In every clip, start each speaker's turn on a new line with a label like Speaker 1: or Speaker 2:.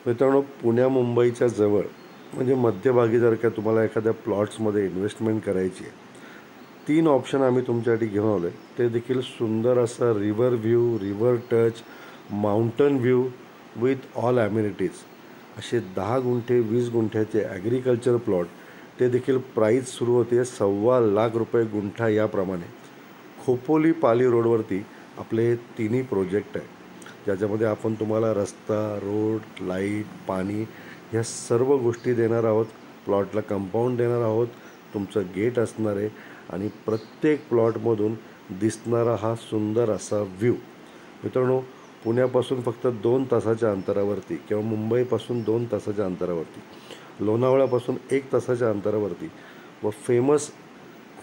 Speaker 1: मित्रांनो, पुण्या मुंबईच्या जवळ म्हणजे मध्यभागी जर का तुम्हाला एखाद्या प्लॉट्समध्ये इन्व्हेस्टमेंट करायची आहे, 3 ऑप्शन आम्ही तुमच्यासाठी घेऊन आलो आहे. ते देखील सुंदर असा river view, river touch, mountain view with all amenities असे 10 गुंठे 20 गुंठ्याचे ॲग्रिकल्चर प्लॉट. ते देखील प्राईस सुरू होते ₹1,15,00,000 गुंठा याप्रमाणे. खोपोली पाली रोडवरती आपले हे तिन्ही प्रोजेक्ट आहे, ज्याच्यामध्ये आपण तुम्हाला रस्ता, रोड, लाईट, पाणी ह्या सर्व गोष्टी देणार आहोत. प्लॉटला कंपाऊंड देणार आहोत, तुमचं गेट असणार आहे आणि प्रत्येक प्लॉटमधून दिसणारा हा सुंदर असा व्ह्यू. मित्रांनो, पुण्यापासून फक्त 2 तासाच्या अंतरावरती किंवा मुंबईपासून 2 तासाच्या अंतरावरती, लोणावळ्यापासून 1 तासाच्या अंतरावरती व फेमस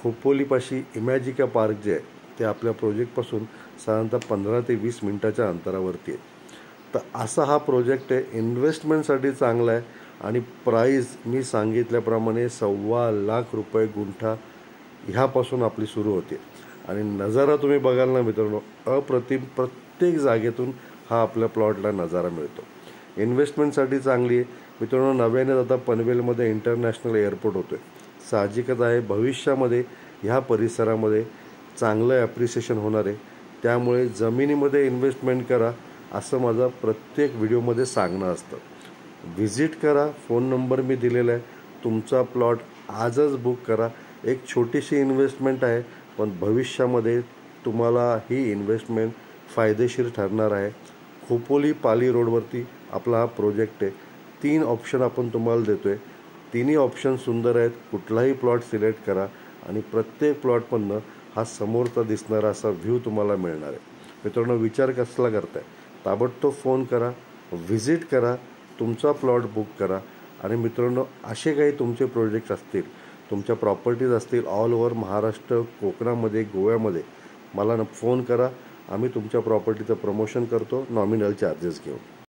Speaker 1: खोपोलीपाशी इमॅजिका पार्क जे आहे ते आपल्या प्रोजेक्टपासून साधारणतः 15 ते 20 मिनटाच्या अंतरावरती आहे. तर असा हा प्रोजेक्ट आहे. इन्व्हेस्टमेंटसाठी चांगला आहे आणि प्राईस मी सांगितल्याप्रमाणे ₹1,15,00,000 गुंठा ह्यापासून आपली सुरू होते. आणि नजारा तुम्ही बघाल ना मित्रांनो, अप्रतिम. प्रत्येक जागेतून हा आपल्या प्लॉटला नजारा मिळतो. इन्व्हेस्टमेंटसाठी चांगली आहे. मित्रांनो, नव्याने आता पनवेलमध्ये इंटरनॅशनल एअरपोर्ट होतो आहे. साहजिकच आहे, भविष्यामध्ये ह्या परिसरामध्ये चांगलं ॲप्रिसिएशन होणार आहे. त्यामुळे जमिनीमध्ये इन्व्हेस्टमेंट करा असं माझं प्रत्येक व्हिडिओमध्ये सांगणं असतं. व्हिजिट करा, फोन नंबर मी दिलेला आहे. तुमचा प्लॉट आजच बुक करा. एक छोटीशी इन्व्हेस्टमेंट आहे, पण भविष्यामध्ये तुम्हाला ही इन्व्हेस्टमेंट फायदेशीर ठरणार आहे. खोपोली पाली रोडवरती आपला हा प्रोजेक्ट आहे. 3 ऑप्शन आपण तुम्हाला देतो आहे. तिन्ही ऑप्शन सुंदर आहेत. कुठलाही प्लॉट सिलेक्ट करा आणि प्रत्येक प्लॉटमधनं हा समोरचा दिसणारा असा व्ह्यू तुम्हाला मिळणार आहे. मित्रांनो, विचार कसला करताय? ताबडतोब फोन करा, व्हिजिट करा, तुमचा प्लॉट बुक करा. आणि मित्रांनो, असे काही तुमचे प्रोजेक्ट असतील, तुमच्या प्रॉपर्टीज असतील ऑल ओव्हर महाराष्ट्र, कोकणामध्ये, गोव्यामध्ये, मला फोन करा. आम्ही तुमच्या प्रॉपर्टीचं प्रमोशन करतो नॉमिनल चार्जेस घेऊन.